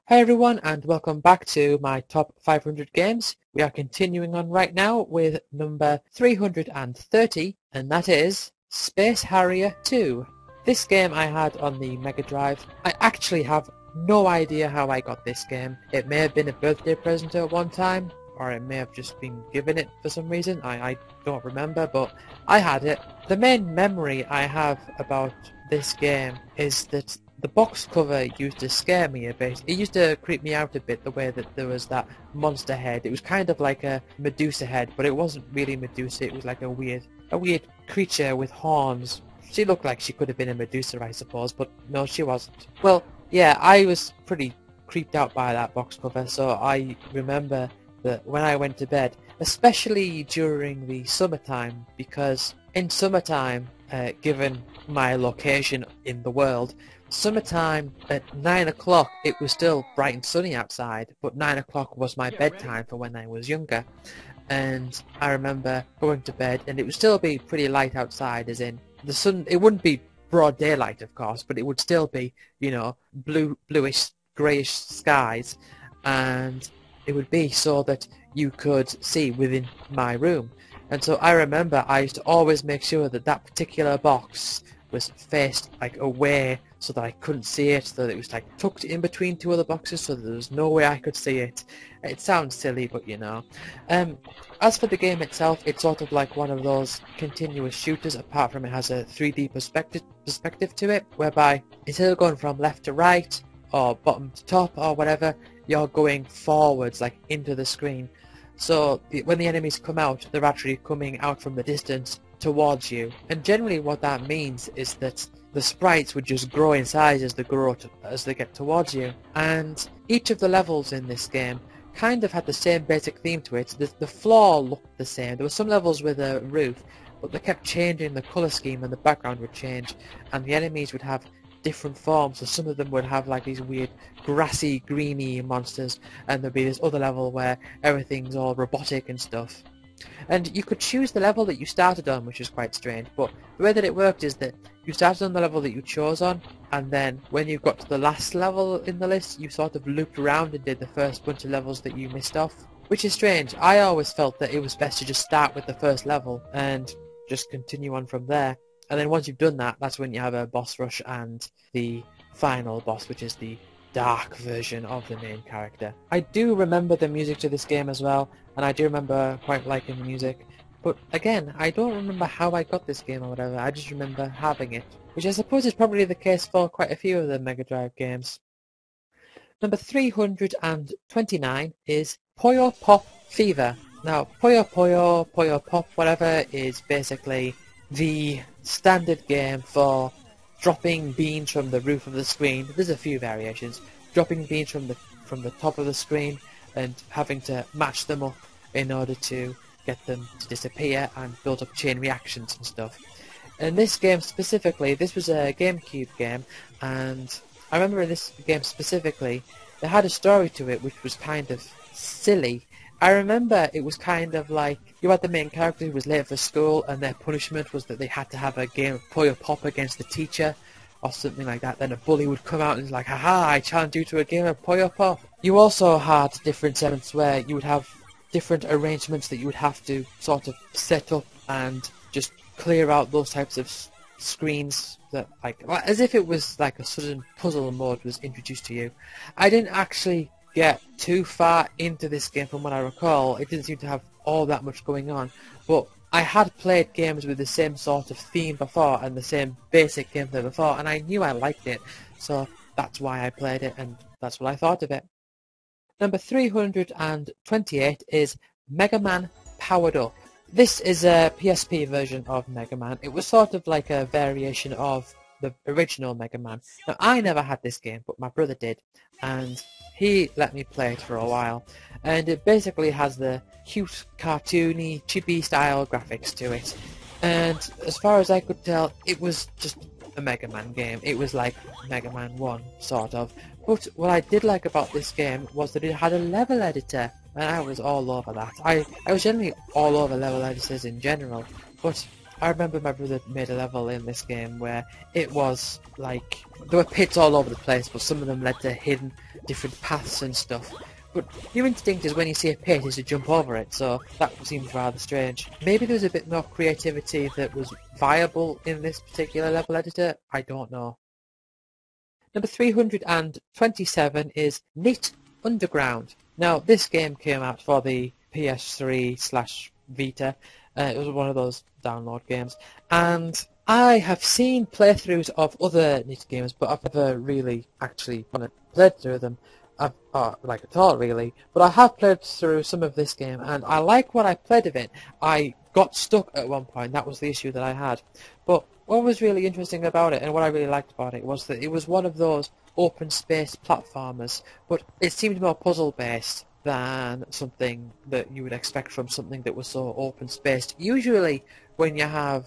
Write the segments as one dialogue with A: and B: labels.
A: Hi everyone and welcome back to my top 500 games. We are continuing on right now with number 330 and that is Space Harrier 2. This game I had on the Mega Drive. I actually have no idea how I got this game. It may have been a birthday present at one time or it may have just been given it for some reason. I don't remember, but I had it. The main memory I have about this game is that the box cover used to scare me a bit. It used to creep me out a bit, the way that there was that monster head. It was kind of like a Medusa head, but it wasn't really Medusa. It was like a weird creature with horns. She looked like she could have been a Medusa, I suppose, but no, she wasn't. Well, yeah, I was pretty creeped out by that box cover, so I remember that when I went to bed, especially during the summertime, because in summertime, given my location in the world, summertime at 9 o'clock it was still bright and sunny outside, but 9 o'clock was my bedtime for when I was younger. And I remember going to bed and it would still be pretty light outside, as in the sun, it wouldn't be broad daylight of course, but it would still be, bluish, greyish skies, and it would be so that you could see within my room. And so I remember I used to always make sure that that particular box was faced like away so that I couldn't see it, so that it was like tucked in between two other boxes so that there was no way I could see it. It sounds silly, but you know. As for the game itself, it's sort of like one of those continuous shooters, apart from it has a 3D perspective to it, whereby instead of going from left to right or bottom to top or whatever, you're going forwards, like into the screen. So when the enemies come out, they're actually coming out from the distance towards you. And generally what that means is that the sprites would just grow in size as they get towards you. And each of the levels in this game kind of had the same basic theme to it. The floor looked the same. There were some levels with a roof, but they kept changing the colour scheme and the background would change, and the enemies would have different forms. So some of them would have like these weird grassy, greeny monsters, and there'd be this other level where everything's all robotic and stuff. And you could choose the level that you started on, which is quite strange, but the way that it worked is that you started on the level that you chose on, and then when you got to the last level in the list, you sort of looped around and did the first bunch of levels that you missed off. Which is strange. I always felt that it was best to just start with the first level and just continue on from there. And then once you've done that, that's when you have a boss rush and the final boss, which is the dark version of the main character. I do remember the music to this game as well, and I do remember quite liking the music. But again, I don't remember how I got this game or whatever, I just remember having it. Which I suppose is probably the case for quite a few of the Mega Drive games. Number 329 is Puyo Pop Fever. Now, Puyo Puyo, Puyo Pop, whatever, is basically the standard game for dropping beans from the roof of the screen. There's a few variations. Dropping beans from the top of the screen and having to match them up in order to get them to disappear and build up chain reactions and stuff. In this game specifically, this was a GameCube game, and I remember in this game specifically, they had a story to it which was kind of silly. I remember it was kind of like, you had the main character who was late for school, and their punishment was that they had to have a game of Puyo Pop against the teacher, or something like that. Then a bully would come out and be like, haha, I challenge you to a game of Puyo Pop. You also had different segments where you would have different arrangements that you would have to sort of set up and just clear out those types of screens that, like, as if it was like a sudden puzzle mode was introduced to you. I didn't actually get too far into this game from what I recall. It didn't seem to have all that much going on, but I had played games with the same sort of theme before and the same basic gameplay before, and I knew I liked it, so that's why I played it and that's what I thought of it. Number 328 is Mega Man Powered Up. This is a PSP version of Mega Man. It was sort of like a variation of the original Mega Man. Now, I never had this game, but my brother did, and he let me play it for a while. And it basically has the cute, cartoony, chibi style graphics to it. And as far as I could tell, it was just a Mega Man game. It was like Mega Man 1, sort of. But what I did like about this game was that it had a level editor, and I was all over that. I was generally all over level editors in general, but I remember my brother made a level in this game where it was like, there were pits all over the place, but some of them led to hidden different paths and stuff. But your instinct is when you see a pit is to jump over it, so that seems rather strange. Maybe there was a bit more creativity that was viable in this particular level editor, I don't know. Number 327 is Knit Underground. Now, this game came out for the PS3/Vita. It was one of those download games. And I have seen playthroughs of other Knit games, but I've never really actually played through them. Like at all, really. But I have played through some of this game, and I like what I played of it. I got stuck at one point. That was the issue that I had. But what was really interesting about it, and what I really liked about it, was that it was one of those open space platformers, but it seemed more puzzle based than something that you would expect from something that was so open spaced. Usually when you have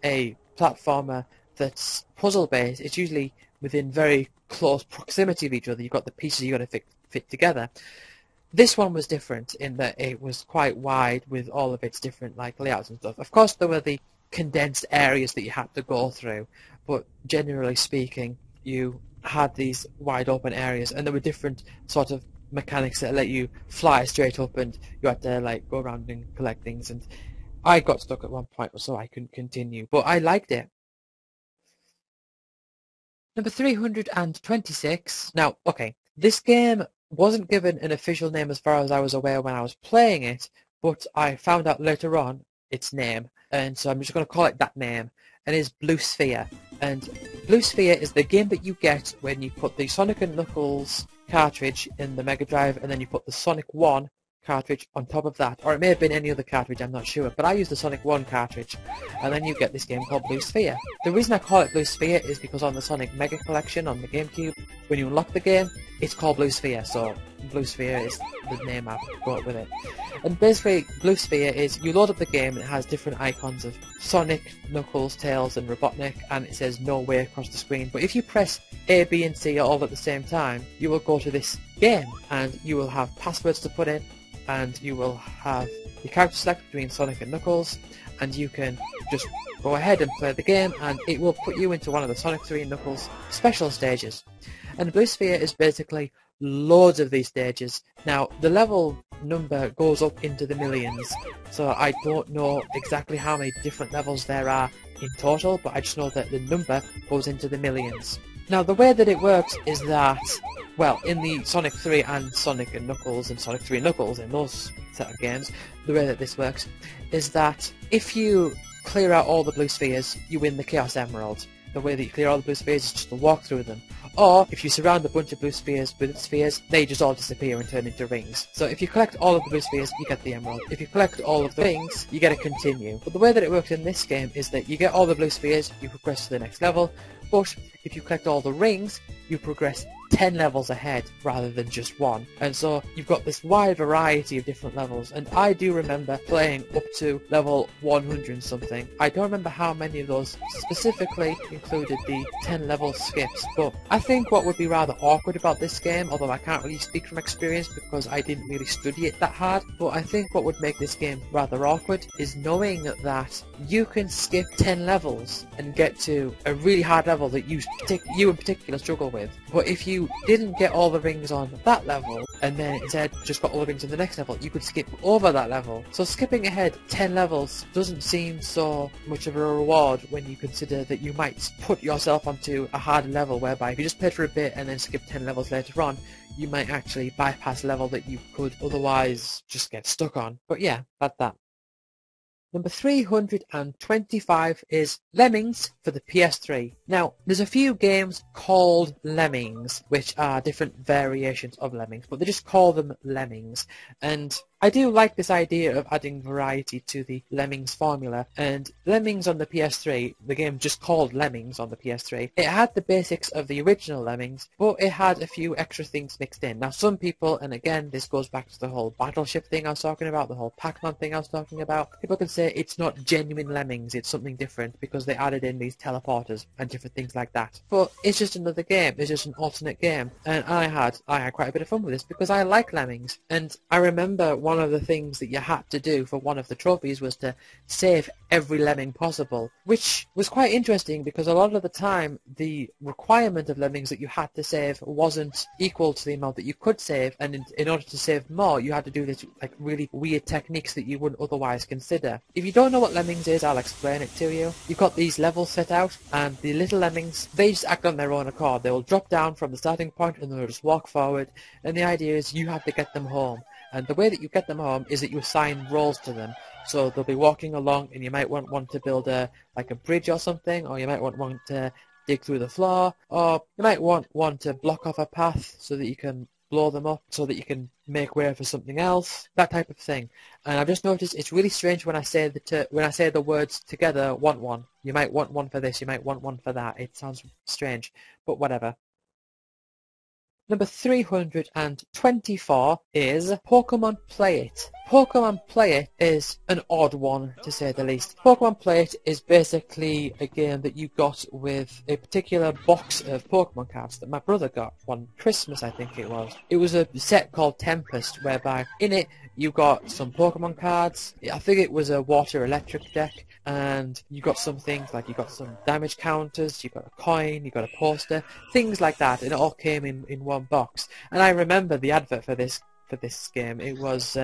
A: a platformer that's puzzle based, it's usually within very close proximity of each other. You've got the pieces you've got to fit together. This one was different in that it was quite wide with all of its different like layouts and stuff. Of course there were the condensed areas that you had to go through, but generally speaking you had these wide open areas, and there were different sort of mechanics that let you fly straight up, and you had to like go around and collect things, and I got stuck at one point so I couldn't continue, but I liked it. Number 326. Now, okay, this game wasn't given an official name as far as I was aware when I was playing it, but I found out later on its name, and so I'm just going to call it that name, and it's Blue Sphere. And Blue Sphere is the game that you get when you put the Sonic & Knuckles cartridge in the Mega Drive, and then you put the Sonic 1 cartridge on top of that, or it may have been any other cartridge, I'm not sure, but I used the Sonic 1 cartridge, and then you get this game called Blue Sphere. The reason I call it Blue Sphere is because on the Sonic Mega Collection on the GameCube, when you unlock the game, it's called Blue Sphere, so Blue Sphere is the name I've got with it. And basically, Blue Sphere is, you load up the game and it has different icons of Sonic, Knuckles, Tails and Robotnik, and it says no way across the screen, but if you press A, B and C all at the same time, you will go to this game, and you will have passwords to put in, and you will have your character select between Sonic and Knuckles, and you can just go ahead and play the game, and it will put you into one of the Sonic 3 and Knuckles special stages. And Blue Sphere is basically loads of these stages. Now, the level number goes up into the millions, so I don't know exactly how many different levels there are in total, but I just know that the number goes into the millions. Now, the way that it works is that, well, in the Sonic 3 and Sonic and Knuckles and Sonic 3 and Knuckles, in those set of games, the way that this works is that if you clear out all the blue spheres, you win the Chaos Emerald. The way that you clear all the blue spheres is just to walk through them. Or, if you surround a bunch of blue spheres with spheres, they just all disappear and turn into rings. So if you collect all of the blue spheres, you get the emerald. If you collect all of the rings, you get a continue. But the way that it works in this game is that you get all the blue spheres, you progress to the next level, but if you collect all the rings, you progress 10 levels ahead rather than just one. And so you've got this wide variety of different levels, and I do remember playing up to level 100 and something. I don't remember how many of those specifically included the 10 level skips, but I think what would be rather awkward about this game, although I can't really speak from experience because I didn't really study it that hard, but I think what would make this game rather awkward is knowing that you can skip 10 levels and get to a really hard level that you in particular struggle with. But if you didn't get all the rings on that level, and then instead just got all the rings on the next level, you could skip over that level. So skipping ahead 10 levels doesn't seem so much of a reward when you consider that you might put yourself onto a harder level, whereby if you just played for a bit and then skip 10 levels later on, you might actually bypass a level that you could otherwise just get stuck on. But yeah, that's that. Number 325 is Lemmings for the PS3. Now, there's a few games called Lemmings, which are different variations of Lemmings, but they just call them Lemmings. And I do like this idea of adding variety to the Lemmings formula, and Lemmings on the PS3, the game just called Lemmings on the PS3, it had the basics of the original Lemmings, but it had a few extra things mixed in. Now some people, and again this goes back to the whole battleship thing I was talking about, the whole Pac-Man thing I was talking about, people can say it's not genuine Lemmings, it's something different because they added in these teleporters and different things like that. But it's just another game, it's just an alternate game, and I had quite a bit of fun with this because I like Lemmings. And I remember one of the things that you had to do for one of the trophies was to save every lemming possible, which was quite interesting because a lot of the time the requirement of lemmings that you had to save wasn't equal to the amount that you could save, and in order to save more you had to do this like really weird techniques that you wouldn't otherwise consider. If you don't know what lemmings is, I'll explain it to you. You've got these levels set out, and the little lemmings, they just act on their own accord. They will drop down from the starting point and they'll just walk forward, and the idea is you have to get them home. And the way that you get them home is that you assign roles to them. So they'll be walking along, and you might want one to build a bridge or something, or you might want one to dig through the floor, or you might want one to block off a path so that you can blow them up, so that you can make way for something else, that type of thing. And I've just noticed it's really strange when I say the words together, want one. You might want one for this, you might want one for that. It sounds strange, but whatever. Number 324 is Pokemon Play It. Pokemon Play It is an odd one, to say the least. Pokemon Play It is basically a game that you got with a particular box of Pokemon cards that my brother got one Christmas, I think it was. It was a set called Tempest, whereby in it you got some Pokemon cards. I think it was a water electric deck, and you got some things like you got some damage counters, you got a coin, you got a poster, things like that, and it all came in one box. And I remember the advert for this game. It was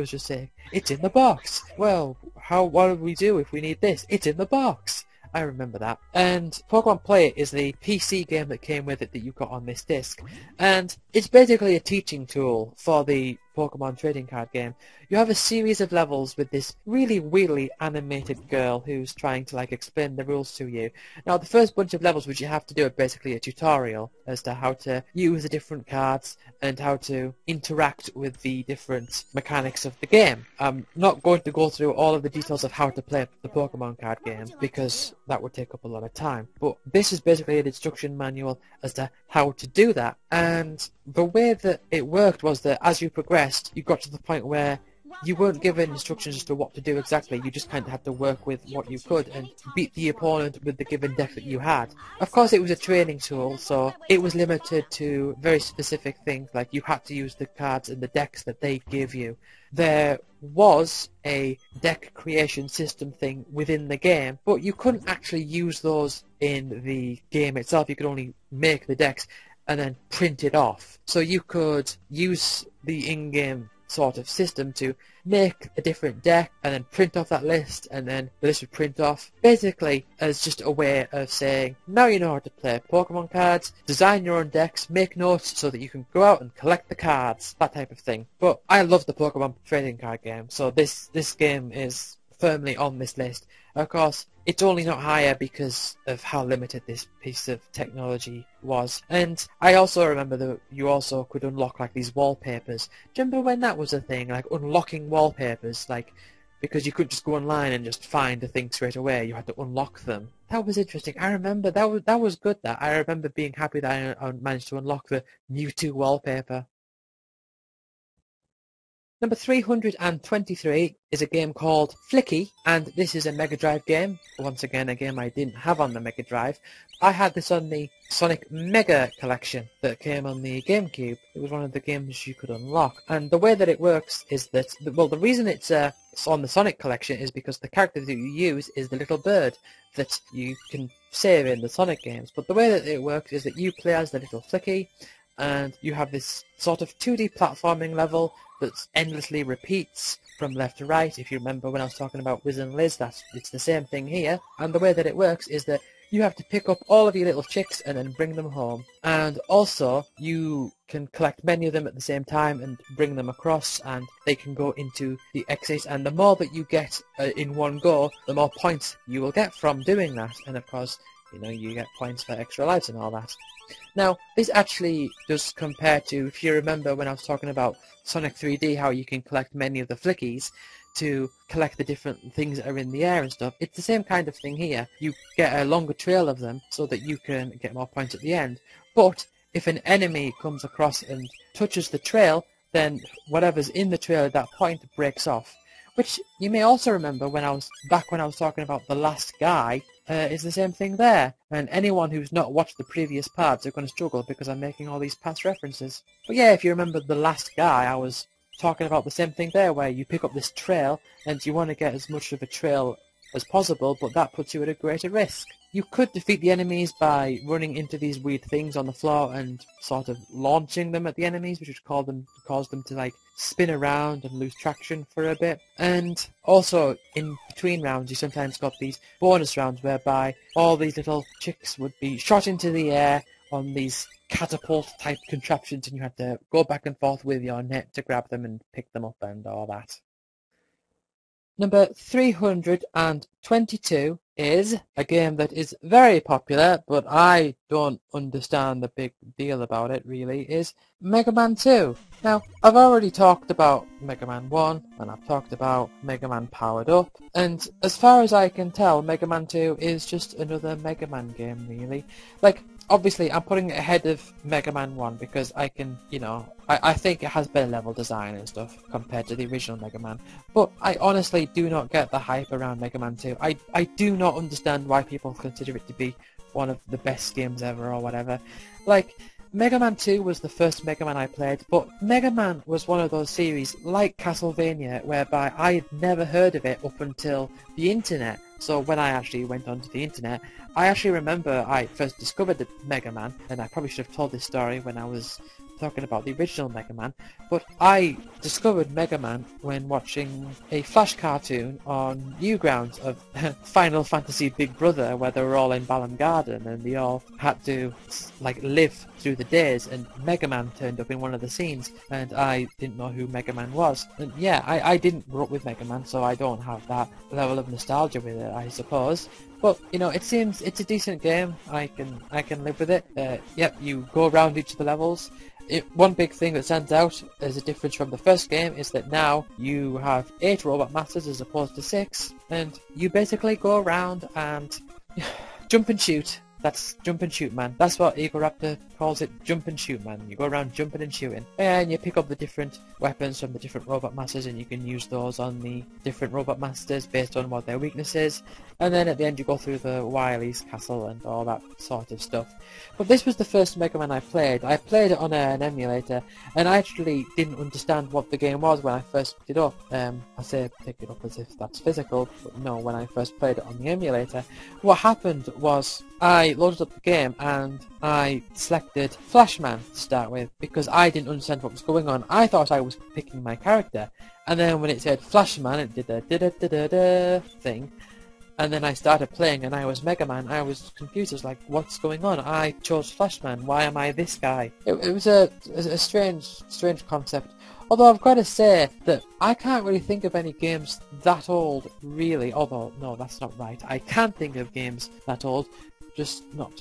A: just saying, "It's in the box." Well, what do we do if we need this? It's in the box. I remember that. And Pokemon Play It is the PC game that came with it that you got on this disc. And it's basically a teaching tool for the Pokemon trading card game. You have a series of levels with this really weirdly animated girl who's trying to explain the rules to you. Now the first bunch of levels which you have to do are basically a tutorial as to how to use the different cards and how to interact with the different mechanics of the game. I'm not going to go through all of the details of how to play the Pokemon card game because that would take up a lot of time. But this is basically an instruction manual as to how to do that. And the way that it worked was that as you progressed, you got to the point where you weren't given instructions as to what to do exactly. You just kind of had to work with what you could and beat the opponent with the given deck that you had. Of course, it was a training tool, so it was limited to very specific things, like you had to use the cards and the decks that they gave you. There was a deck creation system thing within the game, but you couldn't actually use those in the game itself. You could only make the decks and then print it off. So you could use the in-game sort of system to make a different deck and then print off that list, and then the list would print off, basically as just a way of saying, now you know how to play Pokemon cards, design your own decks, make notes so that you can go out and collect the cards, that type of thing. But I love the Pokemon trading card game, so this game is firmly on this list. Of course, it's only not higher because of how limited this piece of technology was. And I also remember that you also could unlock these wallpapers. Do you remember when that was a thing? Unlocking wallpapers, because you couldn't just go online and just find a thing straight away. You had to unlock them. That was interesting. I remember that was good. I remember being happy that I managed to unlock the Mewtwo wallpaper. Number 323 is a game called Flicky, and this is a Mega Drive game. Once again, a game I didn't have on the Mega Drive. I had this on the Sonic Mega Collection that came on the GameCube. It was one of the games you could unlock. And the way that it works is that, well, the reason it's on the Sonic Collection is because the character that you use is the little bird that you can save in the Sonic games. But the way that it works is that you play as the little Flicky, and you have this sort of 2D platforming level that endlessly repeats from left to right. If you remember when I was talking about Wiz and Liz, it's the same thing here. And the way that it works is that you have to pick up all of your little chicks and then bring them home. And also, you can collect many of them at the same time and bring them across, and they can go into the exit. And the more that you get in one go, the more points you will get from doing that. And of course, you get points for extra lives and all that. Now, this actually does compare to, if you remember when I was talking about Sonic 3D, how you can collect many of the Flickies to collect the different things that are in the air and stuff. It's the same kind of thing here. You get a longer trail of them so that you can get more points at the end. But if an enemy comes across and touches the trail, then whatever's in the trail at that point breaks off. Which you may also remember when I was talking about the last guy, is the same thing there. And anyone who's not watched the previous parts are going to struggle because I'm making all these past references. But yeah, if you remember the last guy, I was talking about the same thing there, where you pick up this trail and you want to get as much of a trail as possible, but that puts you at a greater risk. You could defeat the enemies by running into these weird things on the floor and sort of launching them at the enemies, which would cause them to like spin around and lose traction for a bit. And also in between rounds you sometimes got these bonus rounds whereby all these little chicks would be shot into the air on these catapult type contraptions, and you had to go back and forth with your net to grab them and pick them up and all that. Number 322 is a game that is very popular, but I don't understand the big deal about it really, is Mega Man 2. Now, I've already talked about Mega Man 1, and I've talked about Mega Man Powered Up, and as far as I can tell, Mega Man 2 is just another Mega Man game, really. Like, obviously, I'm putting it ahead of Mega Man 1 because I can, I think it has better level design and stuff compared to the original Mega Man. But I honestly do not get the hype around Mega Man 2. I do not understand why people consider it to be one of the best games ever or whatever. Like, Mega Man 2 was the first Mega Man I played, but Mega Man was one of those series, like Castlevania, whereby I had never heard of it up until the internet. So when I actually went onto the internet, I actually remember I first discovered the Mega Man, and I probably should have told this story when I was talking about the original Mega Man, but I discovered Mega Man when watching a Flash cartoon on Newgrounds of Final Fantasy Big Brother, where they were all in Balam Garden and they all had to like live through the days, and Mega Man turned up in one of the scenes, and I didn't know who Mega Man was. And yeah, I didn't grow up with Mega Man, so I don't have that level of nostalgia with it, I suppose. But it seems it's a decent game. I can live with it. Yep, you go around each of the levels. One big thing that stands out as a difference from the first game is that now you have 8 Robot Masters as opposed to 6, and you basically go around and jump and shoot. That's jump and shoot, man. That's what Egoraptor calls it, jump and shoot, man. You go around jumping and shooting. And you pick up the different weapons from the different Robot Masters, and you can use those on the different Robot Masters based on what their weakness is. And then at the end you go through the Wily's castle and all that sort of stuff. But this was the first Mega Man I played. I played it on an emulator, and I actually didn't understand what the game was when I first picked it up. I say pick it up as if that's physical, but no, when I first played it on the emulator, what happened was I loaded up the game and I selected Flashman to start with because I didn't understand what was going on. I thought I was picking my character, and then when it said Flashman, it did the da-da-da-da-da thing. And then I started playing and I was Mega Man. I was confused. I was like, what's going on? I chose Flashman. Why am I this guy? It was a strange concept. Although I've got to say that I can't really think of any games that old, really. Although, no, that's not right. I can think of games that old, just not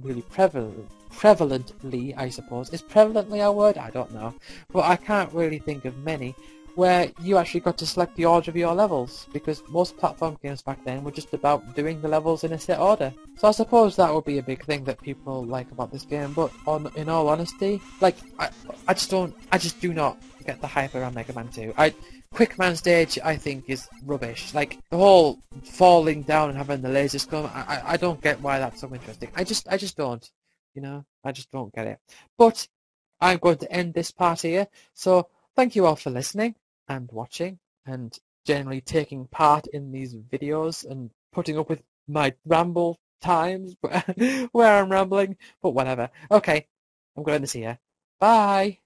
A: really prevalently, I suppose. Is prevalently a word? I don't know. But I can't really think of many where you actually got to select the order of your levels, because most platform games back then were just about doing the levels in a set order. So I suppose that would be a big thing that people like about this game, but in all honesty, like, I just do not get the hype around Mega Man 2. Quick Man stage, I think, is rubbish. Like, the whole falling down and having the lasers come, I don't get why that's so interesting. I just don't, I just don't get it. But I'm going to end this part here, so thank you all for listening and watching and generally taking part in these videos and putting up with my ramble times where I'm rambling, but whatever. Okay, I'm going to see you. Bye!